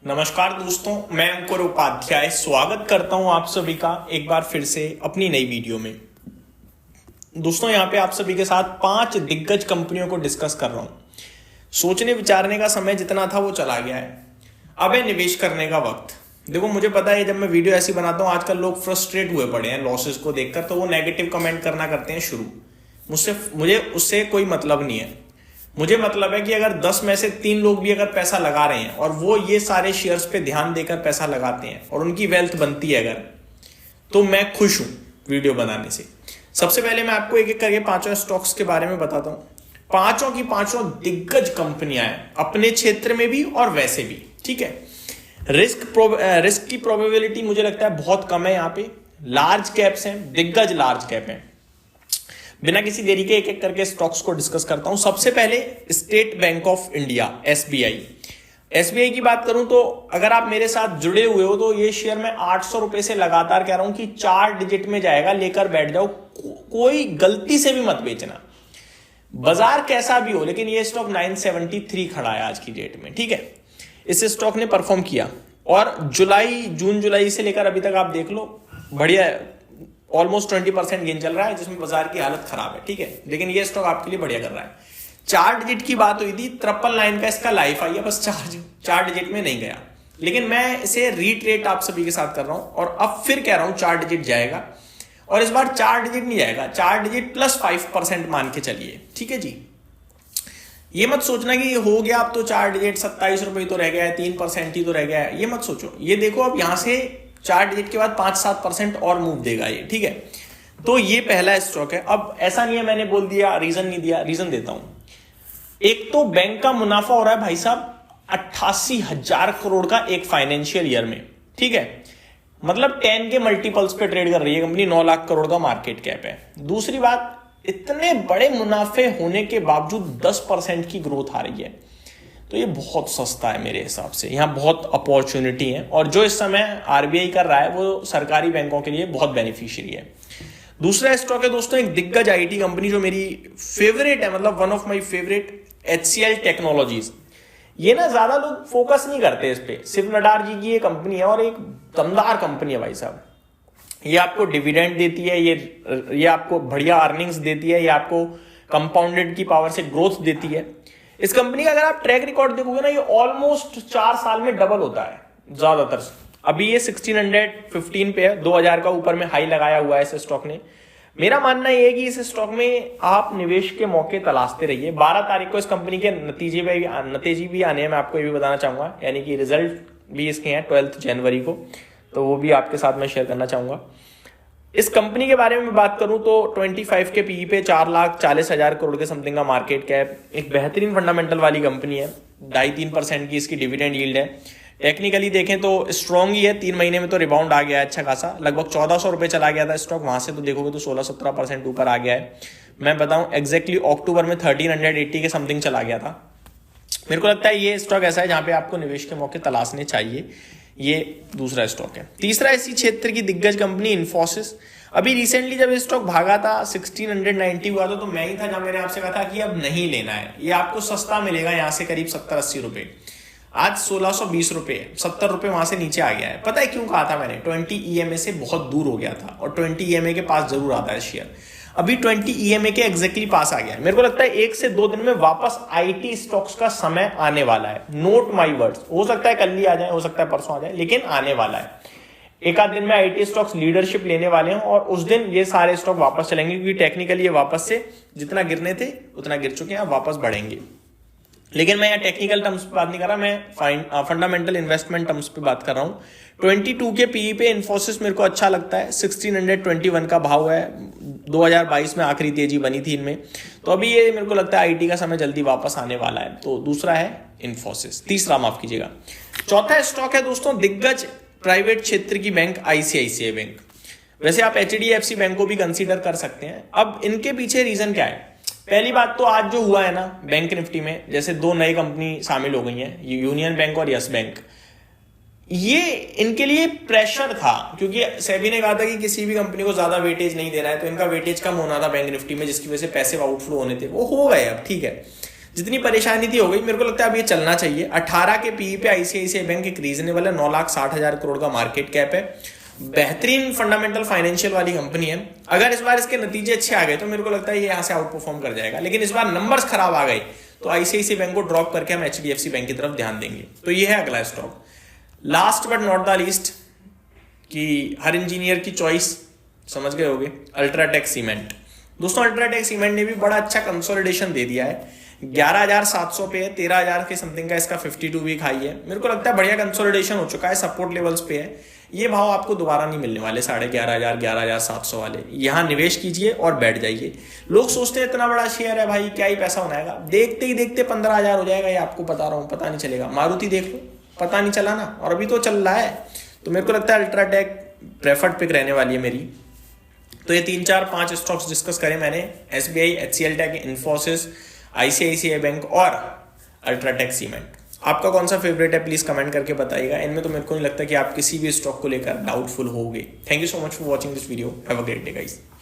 नमस्कार दोस्तों, मैं अंकुर उपाध्याय स्वागत करता हूं आप सभी का एक बार फिर से अपनी नई वीडियो में। दोस्तों यहां पे आप सभी के साथ 5 दिग्गज कंपनियों को डिस्कस कर रहा हूं। सोचने विचारने का समय जितना था वो चला गया है, अब है निवेश करने का वक्त। देखो मुझे पता है जब मैं वीडियो ऐसी बनाता हूं आजकल लोग फ्रस्ट्रेट हुए पड़े हैं लॉसेस को देखकर, तो वो नेगेटिव कमेंट करना करते हैं शुरू। मुझे उससे कोई मतलब नहीं है। मुझे मतलब है कि अगर 10 में से 3 लोग भी अगर पैसा लगा रहे हैं और वो ये सारे शेयर्स पे ध्यान देकर पैसा लगाते हैं और उनकी वेल्थ बनती है अगर, तो मैं खुश हूं वीडियो बनाने से। सबसे पहले मैं आपको एक एक करके 5 स्टॉक्स के बारे में बताता हूं। पांचों की पांचों दिग्गज कंपनियां हैं अपने क्षेत्र में भी और वैसे भी, ठीक है। रिस्क की प्रोबेबिलिटी मुझे लगता है बहुत कम है। यहाँ पे लार्ज कैप्स हैं, दिग्गज लार्ज कैप हैं। बिना किसी देरी के एक एक करके स्टॉक्स को डिस्कस करता हूं। सबसे पहले state bank of India SBI की बात करूं तो अगर आप मेरे साथ जुड़े हुए हो तो ये शेयर मैं 800 रुपए से लगातार कह रहा हूं कि 4 डिजिट में जाएगा, लेकर बैठ जाओ। कोई गलती से भी मत बेचना, बाजार कैसा भी हो, लेकिन ये स्टॉक 973 खड़ा है आज की डेट में, ठीक है। इस स्टॉक ने परफॉर्म किया और जून जुलाई से लेकर अभी तक आप देख लो बढ़िया, ऑलमोस्ट 20% गेन चल रहा है, जिसमें बाजार की हालत खराब है, ठीक है। लेकिन ये स्टॉक आपके लिए बढ़िया कर रहा है। 4 डिजिट की बात हुई थी, 999 का इसका लाइफ आई है, बस 4 डिजिट में नहीं गया। लेकिन मैं इसे रीट्रेट आप सभी के साथ कर रहा हूं और अब फिर कह रहा हूं 4 डिजिट जाएगा। और इस बार 4 डिजिट नहीं जाएगा, 4 डिजिट प्लस 5% मान के चलिए, ठीक है जी। ये मत सोचना कि हो गया अब तो 4 डिजिट 27 रुपए तो रह गया है, 3% ही तो रह गया है, ये मत सोचो। ये देखो अब यहां से 4 डिजिट के बाद 5-7% और मूव देगा ये, ठीक है। तो ये पहला स्टॉक है। अब ऐसा नहीं है मैंने बोल दिया, रीजन नहीं दिया, रीजन देता हूं। एक तो बैंक का मुनाफा हो रहा है भाई साहब 88,000 करोड़ का एक फाइनेंशियल ईयर में, ठीक है। मतलब 10 के मल्टीपल्स पे ट्रेड कर रही है कंपनी, 9 लाख करोड़ का मार्केट कैप है। दूसरी बात, इतने बड़े मुनाफे होने के बावजूद 10% की ग्रोथ आ रही है, तो ये बहुत सस्ता है मेरे हिसाब से। यहाँ बहुत अपॉर्चुनिटी है और जो इस समय आरबीआई कर रहा है वो सरकारी बैंकों के लिए बहुत बेनिफिशियरी है। दूसरा स्टॉक है दोस्तों एक दिग्गज आईटी कंपनी जो मेरी फेवरेट है, मतलब one of my favourite, HCL technologies. ये ना ज्यादा लोग फोकस नहीं करते इस पे, सिर्फ नडार जी की ये कंपनी है और एक दमदार कंपनी है भाई साहब। ये आपको डिविडेंड देती है, ये आपको बढ़िया अर्निंग्स देती है, ये आपको कंपाउंडेड की पावर से ग्रोथ देती है। इस कंपनी का अगर आप ट्रैक रिकॉर्ड देखोगे ना, ये ऑलमोस्ट 4 साल में डबल होता है ज्यादातर। अभी ये 1615 पे है, 2000 का ऊपर में हाई लगाया हुआ है इस स्टॉक ने। मेरा मानना यह है कि इस स्टॉक में आप निवेश के मौके तलाशते रहिए। 12 तारीख को इस कंपनी के नतीजे भी आने हैं, मैं आपको ये भी बताना चाहूंगा, यानी कि रिजल्ट भी इसके हैं 12 जनवरी को, तो वो भी आपके साथ मैं शेयर करना चाहूंगा। इस कंपनी के बारे में बात करूं तो 25 के पीई पे 4,40,000 करोड़ के समथिंग का मार्केट कैप, एक बेहतरीन फंडामेंटल वाली कंपनी है। 2.5-3% की इसकी डिविडेंड यील्ड है। टेक्निकली देखें तो स्ट्रॉन्ग ही है, 3 महीने में तो रिबाउंड आ गया है अच्छा खासा, लगभग 1400 रुपए चला गया था स्टॉक, वहां से तो देखोगे तो 16-17% ऊपर आ गया है। मैं बताऊं एग्जैक्टली अक्टूबर में 1380 के समथिंग चला गया था। मेरे को लगता है ये स्टॉक ऐसा है जहां पे आपको निवेश के मौके तलाशने चाहिए। ये दूसरा स्टॉक है। तीसरा इसी क्षेत्र की दिग्गज कंपनी इन्फोसिस। अभी रिसेंटली जब स्टॉक भागा था 1690 हुआ था, तो मैं ही था जब मैंने आपसे कहा था कि अब नहीं लेना है, ये आपको सस्ता मिलेगा यहाँ से करीब 70-80 रुपए। आज 1620 रुपए, 70 रुपए वहां से नीचे आ गया है। पता है क्यों कहा था मैंने? 20 EMA से बहुत दूर हो गया था और 20 EMA के पास जरूर आता है शेयर। अभी 20 EMA के एग्जैक्टली पास आ गया है। मेरे को लगता है 1 से 2 दिन में वापस आईटी स्टॉक्स का समय आने वाला है। नोट माई वर्ड्स, हो सकता है कल ही आ जाए, हो सकता है परसों आ जाए, लेकिन आने वाला है। एक आध दिन में आईटी स्टॉक्स लीडरशिप लेने वाले हैं और उस दिन ये सारे स्टॉक वापस चलेंगे, क्योंकि टेक्निकली ये वापस से जितना गिरने थे उतना गिर चुके हैं, वापस बढ़ेंगे। लेकिन मैं यहाँ टेक्निकल टर्म्स पे बात नहीं कर रहा, मैं फंडामेंटल इन्वेस्टमेंट टर्म्स पे बात कर रहा हूँ। 22 के पीई पे इन्फोसिस मेरे को अच्छा लगता है। 1621 का भाव है, 2022 में आखिरी तेजी बनी थी इनमें, तो अभी ये मेरे को लगता है आईटी का समय जल्दी वापस आने वाला है। तो दूसरा है इन्फोसिस, तीसरा माफ कीजिएगा। चौथा स्टॉक है दोस्तों दिग्गज प्राइवेट क्षेत्र की बैंक ICICI बैंक। वैसे आप HDFC बैंक को भी कंसीडर कर सकते हैं। अब इनके पीछे रीजन क्या है? पहली बात तो आज जो हुआ है ना बैंक निफ्टी में, जैसे 2 नई कंपनी शामिल हो गई हैं, यूनियन बैंक और यस बैंक। ये इनके लिए प्रेशर था, क्योंकि सेबी ने कहा था कि किसी भी कंपनी को ज्यादा वेटेज नहीं देना है, तो इनका वेटेज कम होना था बैंक निफ्टी में, जिसकी वजह से पैसे आउटफ्लो होने थे, वो हो गए अब, ठीक है। जितनी परेशानी थी हो गई, मेरे को लगता है अब ये चलना चाहिए। 18 के पीई पे आईसीआईसीआई बैंक एक रीजनेबल है, 9,60,000 करोड़ का मार्केट कैप है, बेहतरीन फंडामेंटल फाइनेंशियल वाली कंपनी है। अगर इस बार इसके नतीजे अच्छे आ गए तो मेरे को लगता है ये यहाँ से आउट परफॉर्म कर जाएगा, लेकिन इस बार नंबर्स खराब आ गए तो आईसीआईसीआई बैंक को ड्रॉप करके हम एचडीएफसी बैंक की तरफ ध्यान देंगे। तो ये है अगला stock. Last but not the least, कि हर इंजीनियर की चॉइस समझ गए होगे, अल्ट्राटेक सीमेंट। दोस्तों अल्ट्राटेक सीमेंट ने भी बड़ा अच्छा कंसोलिडेशन दे दिया है, 11,700 पे है, 13,000 के समथिंग का इसका 52 वीक हाई है। मेरे को लगता है बढ़िया कंसोलिडेशन हो चुका है, सपोर्ट लेवल्स पे है। ये भाव आपको दोबारा नहीं मिलने वाले, 11,500 11,700 वाले। यहां निवेश कीजिए और बैठ जाइए। लोग सोचते हैं इतना बड़ा शेयर है भाई, क्या ही पैसा बनाएगा, देखते ही देखते 15,000 हो जाएगा, ये आपको बता रहा हूं, पता नहीं चलेगा। मारुति देख लो, पता नहीं चला ना, और अभी तो चल रहा है। तो मेरे को लगता है अल्ट्राटेक प्रेफर्ड पिक रहने वाली है मेरी। तो ये 3 4 5 स्टॉक्स डिस्कस करे मैंने, एसबीआई, एचसीएल टेक, इन्फोसिस, आईसीआईसीआई बैंक और अल्ट्राटेक सीमेंट। आपका कौन सा फेवरेट है प्लीज कमेंट करके बताइएगा। इनमें तो मेरे को नहीं लगता कि आप किसी भी स्टॉक को लेकर डाउटफुल होगे। Thank you so much for watching this video. Have a great day guys.